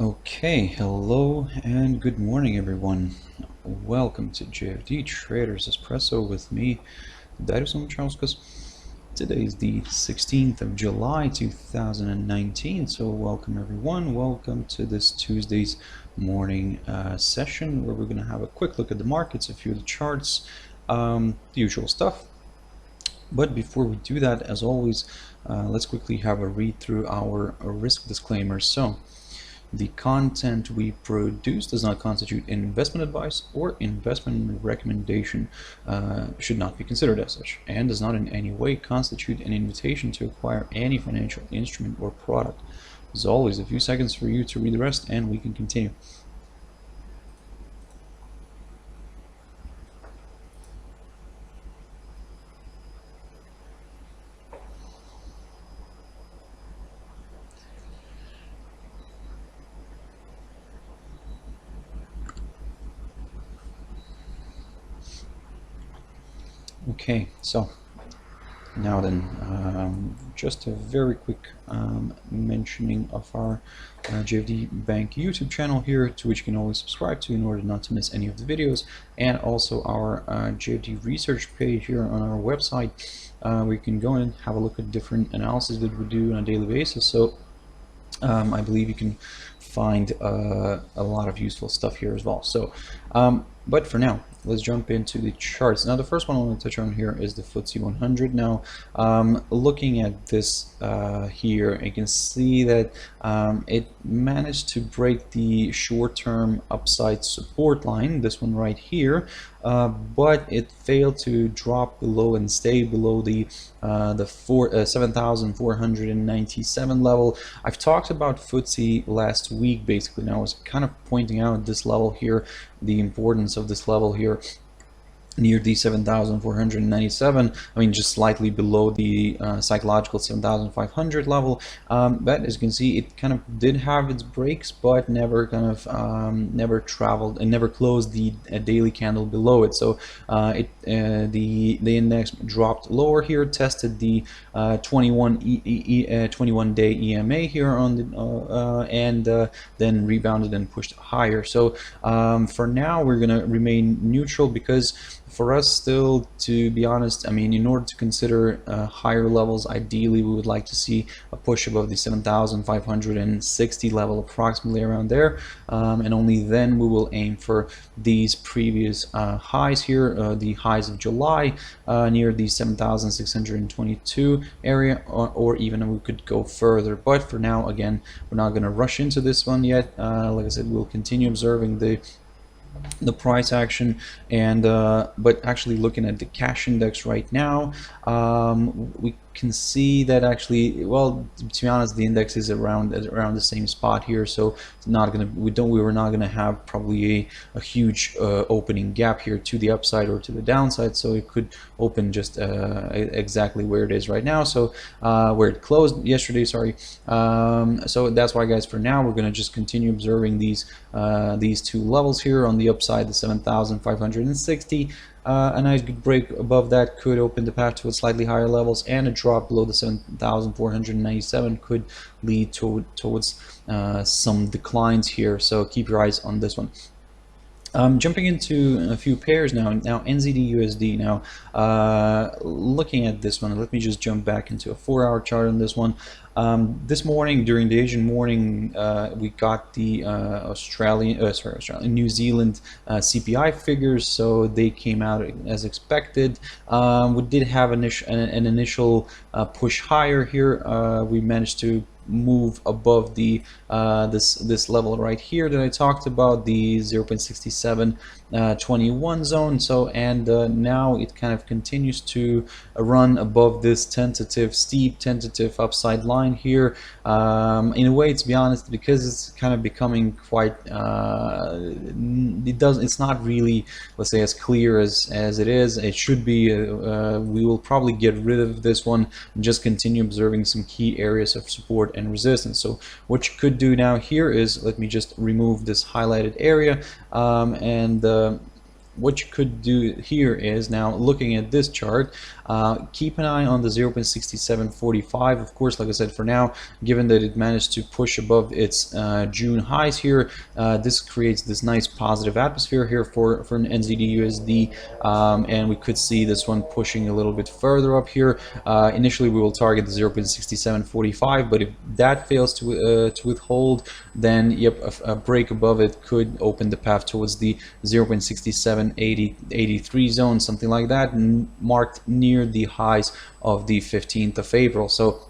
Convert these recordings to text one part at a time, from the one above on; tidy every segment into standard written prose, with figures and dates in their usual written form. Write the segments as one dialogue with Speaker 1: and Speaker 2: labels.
Speaker 1: Okay, hello and good morning everyone. Welcome to JFD Traders Espresso with me, Darius Anucauskas. Today is the 16th of July 2019, so welcome everyone. Welcome to this Tuesday's morning session where we're going to have a quick look at the markets, a few of the charts, the usual stuff. But before we do that, as always, let's quickly have a read through our risk disclaimers. So, the content we produce does not constitute investment advice or investment recommendation, should not be considered as such, and does not in any way constitute an invitation to acquire any financial instrument or product. As always, a few seconds for you to read the rest and we can continue. Okay, so now then, just a very quick mentioning of our JFD Bank YouTube channel here, to which you can always subscribe to in order not to miss any of the videos, and also our JFD research page here on our website, where you can go and have a look at different analysis that we do on a daily basis. So I believe you can find a lot of useful stuff here as well. So, but for now, let's jump into the charts. Now, the first one I want to touch on here is the FTSE 100. Now, looking at this here, you can see that it managed to break the short-term upside support line, this one right here, but it failed to drop below and stay below the 7,497 level. I've talked about FTSE last week, basically. Now I was kind of pointing out this level here, the importance of this level here near the 7,497. I mean, just slightly below the psychological 7,500 level. But as you can see, it kind of did have its breaks, but never kind of never traveled and never closed the daily candle below it. So the index dropped lower here, tested the 21-day EMA here on the and then rebounded and pushed higher. So for now, we're gonna remain neutral, because for us still, to be honest, I mean, in order to consider higher levels, ideally we would like to see a push above the 7,560 level, approximately around there, and only then we will aim for these previous highs here, the highs of July, near the 7,622 area, or even we could go further. But for now, again, we're not going to rush into this one yet. Like I said, we'll continue observing the price action, and but actually looking at the cash index right now, we can see that actually, well, to be honest, the index is around the same spot here, so it's not gonna, we were not gonna have probably a huge opening gap here to the upside or to the downside, so it could open just exactly where it is right now, so where it closed yesterday, sorry. So that's why, guys, for now we're gonna just continue observing these two levels here. On the upside, the 7,560, a nice good break above that could open the path to slightly higher levels, and a drop below the 7,497 could lead towards some declines here, so keep your eyes on this one. Jumping into a few pairs now. NZDUSD. Now, looking at this one, let me just jump back into a 4-hour chart on this one. This morning, during the Asian morning, we got the New Zealand CPI figures, so they came out as expected. We did have an initial push higher here. We managed to move above the this level right here that I talked about, the 0.6721 zone. So, and now it kind of continues to run above this steep tentative upside line here. In a way, to be honest, because it's kind of becoming quite it's not really, let's say, as clear as it is. It should be. We will probably get rid of this one and just continue observing some key areas of support and resistance. So what you could do now here is, let me just remove this highlighted area, and what you could do here is, now looking at this chart, keep an eye on the 0.6745. Of course, like I said, for now, given that it managed to push above its June highs here, this creates this nice positive atmosphere here for an NZDUSD, and we could see this one pushing a little bit further up here. Initially, we will target the 0.6745, but if that fails to withhold, then yep, a break above it could open the path towards the 0.6783 zone, something like that, marked near the highs of the 15th of April. So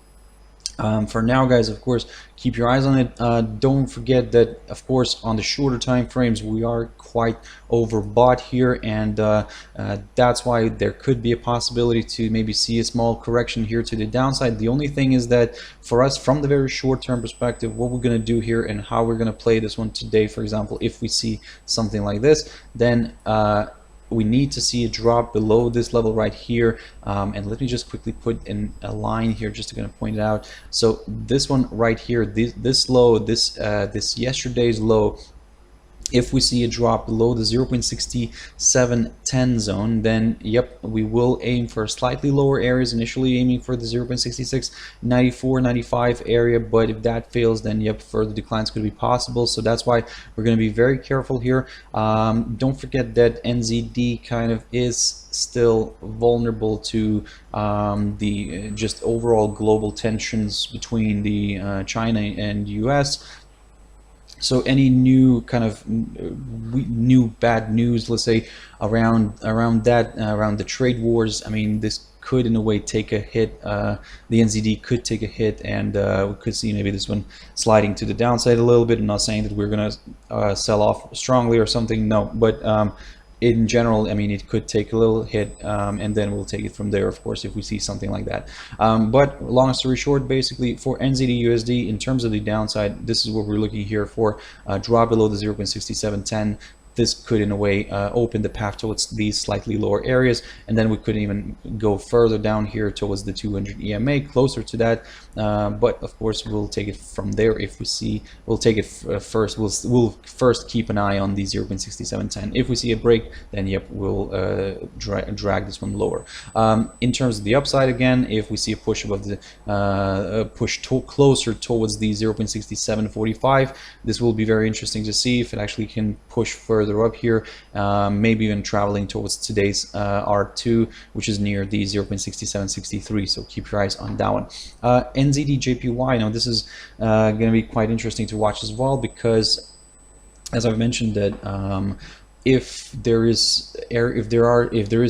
Speaker 1: for now, guys, of course, keep your eyes on it. Don't forget that, of course, on the shorter time frames, we are quite overbought here, and that's why there could be a possibility to maybe see a small correction here to the downside. The only thing is that for us, from the very short term perspective, what we're going to do here and how we're going to play this one today, for example, if we see something like this, then we need to see a drop below this level right here, and let me just quickly put in a line here just to kind of point it out. So this one right here, this low, this yesterday's low, if we see a drop below the 0.6710 zone, then yep, we will aim for slightly lower areas, initially aiming for the 0.6694, 95 area, but if that fails, then yep, further declines could be possible. So that's why we're going to be very careful here. Don't forget that NZD kind of is still vulnerable to the just overall global tensions between the China and US. So any new kind of new bad news, let's say, around the trade wars, I mean, this could in a way take a hit. The NZD could take a hit, and we could see maybe this one sliding to the downside a little bit. I'm not saying that we're gonna sell off strongly or something, no, but in general, I mean, it could take a little hit, and then we'll take it from there, of course, if we see something like that. But long story short, basically, for NZDUSD, in terms of the downside, this is what we're looking here for. Drop below the 0.6710. This could in a way open the path towards these slightly lower areas, and then we could even go further down here towards the 200 EMA, closer to that, but of course we'll take it from there. If we see, we'll take it first, we'll first keep an eye on the 0.6710. If we see a break, then yep, we'll drag this one lower. In terms of the upside, again, if we see a push above the closer towards the 0.6745, this will be very interesting to see if it actually can push further up here, maybe even traveling towards today's R2, which is near the 0.6763. So keep your eyes on that one. NZDJPY, now this is going to be quite interesting to watch as well, because as I've mentioned that if there is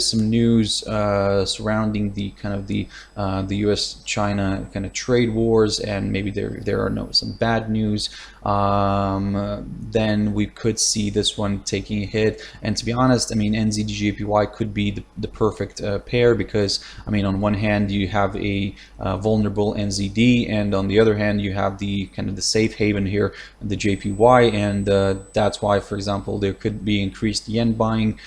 Speaker 1: some news surrounding the kind of the US-China kind of trade wars, and maybe there are some bad news, then we could see this one taking a hit. And to be honest, I mean, NZDJPY could be the perfect pair, because I mean, on one hand you have a vulnerable NZD, and on the other hand you have the kind of the safe haven here, the JPY, and that's why, for example, there could be increased yen buying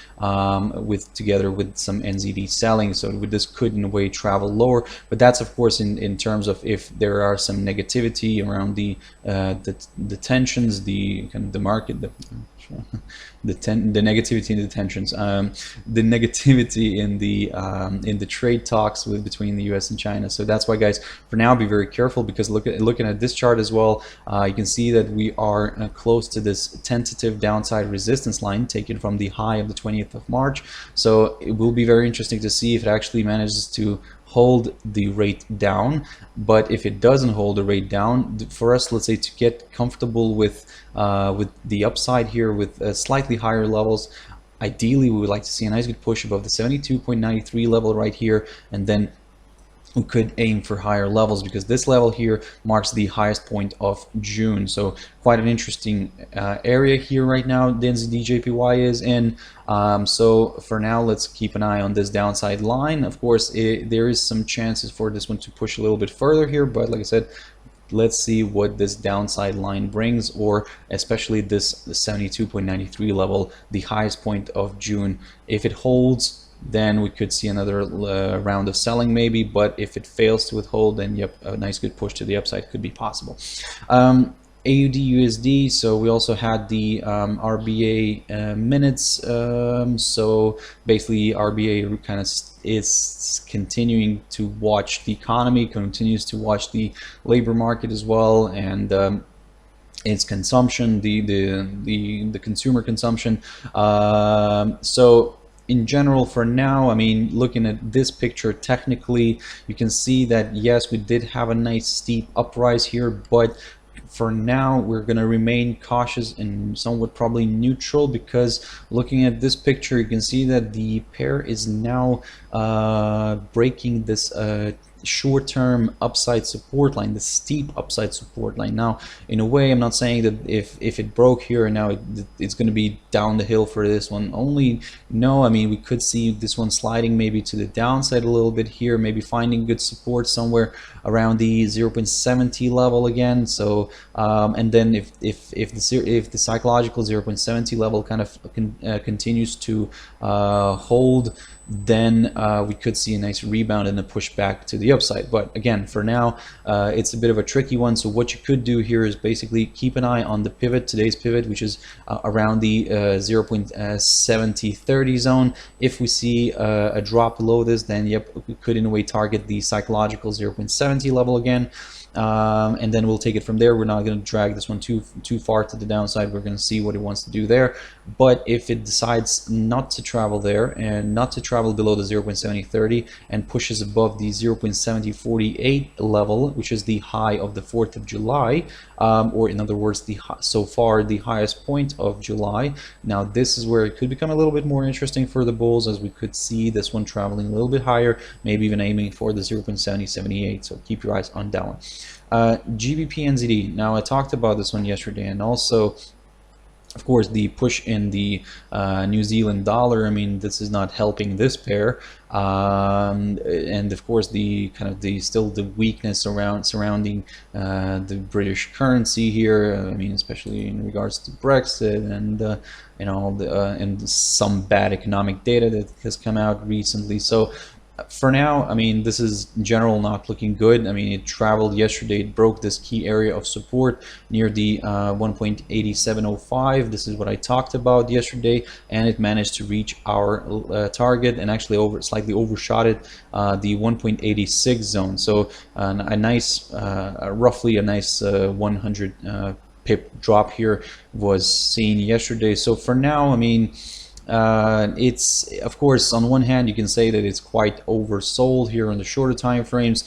Speaker 1: together with some NZD selling. So this could in a way travel lower, but that's of course in terms of if there are some negativity around the tensions, the kind of the market, the negativity in the tensions, the negativity in the trade talks between the US and China. So that's why, guys, for now be very careful, because looking at this chart as well, you can see that we are close to this tentative downside resistance line taken from the high of the 20th of March. So it will be very interesting to see if it actually manages to hold the rate down. But if it doesn't hold the rate down, for us, let's say, to get comfortable with the upside here with slightly higher levels, ideally we would like to see a nice good push above the 72.93 level right here, and then we could aim for higher levels, because this level here marks the highest point of June. So quite an interesting area here right now the NZDJPY is in. So for now, let's keep an eye on this downside line. Of course, there is some chances for this one to push a little bit further here, but like I said, let's see what this downside line brings, or especially this 72.93 level, the highest point of June. If it holds, then we could see another round of selling maybe, but if it fails to withhold, then yep, a nice good push to the upside could be possible. AUDUSD, so we also had the RBA minutes. So basically, RBA kind of is continuing to watch the economy, continues to watch the labor market as well, and its consumption, the consumer consumption. So in general, for now, I mean, looking at this picture technically, you can see that yes, we did have a nice steep uprise here, but for now we're going to remain cautious and somewhat probably neutral, because looking at this picture you can see that the pair is now breaking this short-term upside support line, the steep upside support line. Now in a way, I'm not saying that if it broke here and now it's going to be down the hill for this one only. No, I mean, we could see this one sliding maybe to the downside a little bit here, maybe finding good support somewhere around the 0.70 level again. So and then if the psychological 0.70 level kind of continues to hold, then we could see a nice rebound and a push back to the upside. But again, for now, it's a bit of a tricky one. So what you could do here is basically keep an eye on the pivot, today's pivot, which is around the 0.7030 zone. If we see a drop below this, then yep, we could in a way target the psychological 0.70 level again. And then we'll take it from there. We're not going to drag this one too far to the downside. We're going to see what it wants to do there. But if it decides not to travel there and not to travel below the 0.7030 and pushes above the 0.7048 level, which is the high of the 4th of July, or in other words, so far the highest point of July. Now this is where it could become a little bit more interesting for the bulls, as we could see this one traveling a little bit higher, maybe even aiming for the 0.7078. So keep your eyes on that one. GBPNZD. Now I talked about this one yesterday, and also of course the push in the New Zealand dollar. I mean, this is not helping this pair, and of course the kind of still the weakness surrounding the British currency here. I mean, especially in regards to Brexit and you know, and some bad economic data that has come out recently. So for now, I mean, this is in general not looking good. I mean, it traveled yesterday, it broke this key area of support near the 1.8705. This is what I talked about yesterday, and it managed to reach our target and actually slightly overshot it, the 1.86 zone. So a nice, roughly a nice 100 pip drop here was seen yesterday. So for now, I mean, it's, of course, on one hand you can say that it's quite oversold here on the shorter time frames.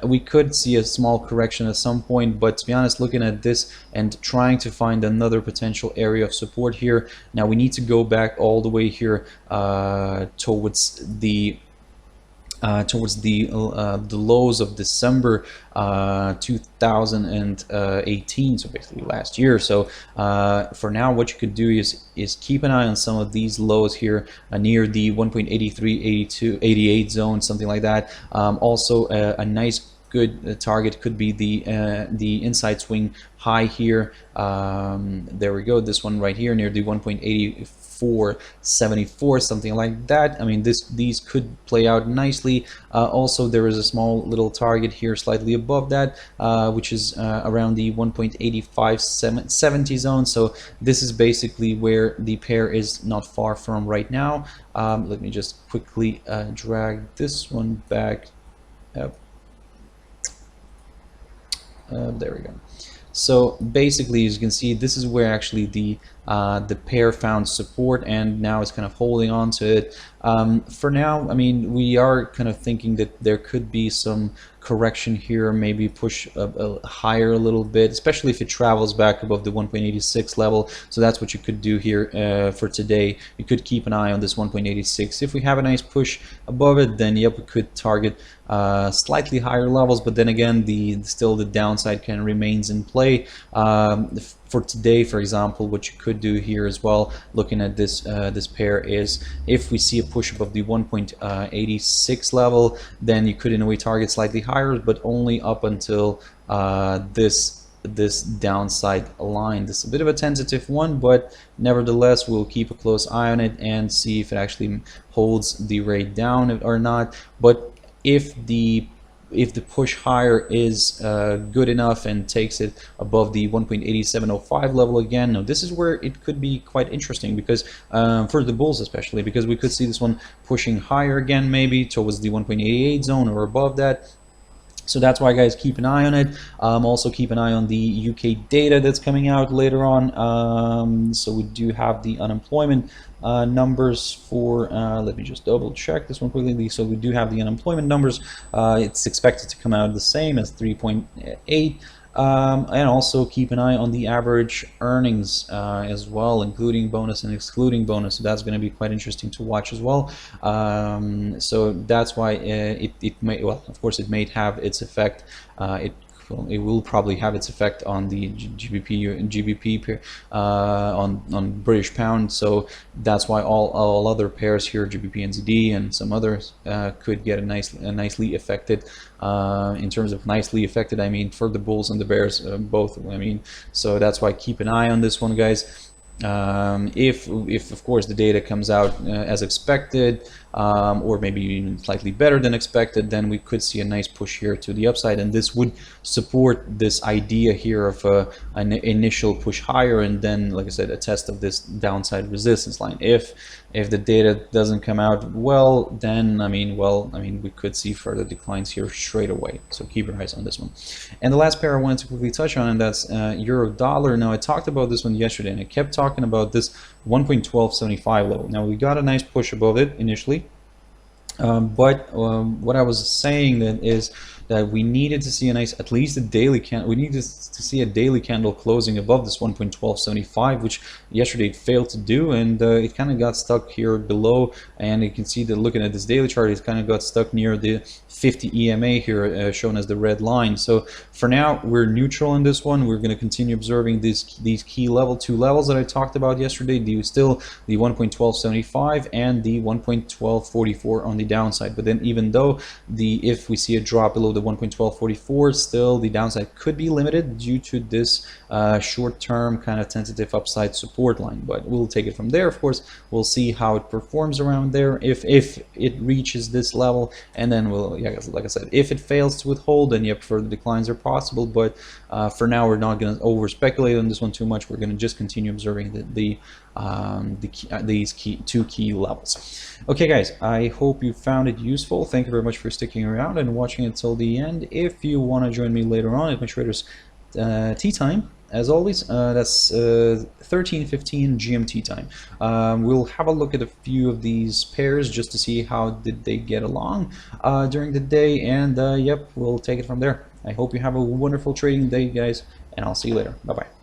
Speaker 1: We could see a small correction at some point, but to be honest, looking at this and trying to find another potential area of support here, now we need to go back all the way here towards the lows of December 2018, so basically last year. So for now, what you could do is keep an eye on some of these lows here near the 1.8388 zone, something like that. Also a nice good target could be the inside swing high here. There we go, this one right here near the 1.8474, something like that. I mean, these could play out nicely. Also, there is a small little target here slightly above that, which is around the 1.8570 zone. So this is basically where the pair is not far from right now. Let me just quickly drag this one back up. There we go. So basically, as you can see, this is where actually the pair found support, and now it's kind of holding on to it. For now, I mean, we are kind of thinking that there could be some correction here, maybe push higher a little bit, especially if it travels back above the 1.86 level. So that's what you could do here for today. You could keep an eye on this 1.86. If we have a nice push above it, then yep, we could target slightly higher levels, but then again, still the downside kind of remains in play. For today, for example, what you could do here as well, looking at this this pair, is if we see a push above the 1.86 level, then you could in a way target slightly higher, but only up until this downside line. This is a bit of a tentative one, but nevertheless, we'll keep a close eye on it and see if it actually holds the rate down or not. But if the if the push higher is good enough and takes it above the 1.8705 level again. Now this is where it could be quite interesting, because for the bulls especially, because we could see this one pushing higher again, maybe towards the 1.88 zone or above that. So that's why, guys, keep an eye on it. Also keep an eye on the UK data that's coming out later on. So we do have the unemployment numbers for, let me just double check this one quickly. So we do have the unemployment numbers. It's expected to come out the same as 3.8. And also keep an eye on the average earnings as well, including bonus and excluding bonus. So that's going to be quite interesting to watch as well. So that's why it may, well, of course, it may have its effect. It will probably have its effect on the GBP on British pound. So that's why all other pairs here, GBPNZD and some others, could get nicely affected. In terms of nicely affected, I mean for the bulls and the bears, both. I mean, so that's why keep an eye on this one, guys. If of course the data comes out as expected, or maybe even slightly better than expected, then we could see a nice push here to the upside, and this would support this idea here of an initial push higher, and then, like I said, a test of this downside resistance line. If the data doesn't come out well, then I mean we could see further declines here straight away. So keep your eyes on this one. And the last pair I wanted to quickly touch on, and that's euro dollar. Now I talked about this one yesterday, and I kept talking about this 1.1275 level. Now we got a nice push above it initially, but what I was saying then is that we needed to see a nice, at least a daily candle. We needed to see a daily candle closing above this 1.1275, which yesterday it failed to do, and it kind of got stuck here below. And you can see that looking at this daily chart, it kind of got stuck near the 50 EMA here, shown as the red line. So for now, we're neutral in this one. We're going to continue observing these key two levels that I talked about yesterday. Still the 1.1275 and the 1.1244 on the downside. But then even though if we see a drop below the 1.1244, still the downside could be limited due to this short-term kind of tentative upside support line. But we'll take it from there. Of course, we'll see how it performs around there if it reaches this level, and then we'll, yeah, like I said, if it fails to withhold, then yep, further declines are possible. But for now, we're not going to over speculate on this one too much. We're going to just continue observing these two key levels. Okay, guys, I hope you found it useful. Thank you very much for sticking around and watching until the end. If you want to join me later on at my traders tea time, as always, that's 13:15 GMT time. We'll have a look at a few of these pairs just to see how did they get along during the day, and yep, we'll take it from there. I hope you have a wonderful trading day, guys, and I'll see you later. Bye-bye.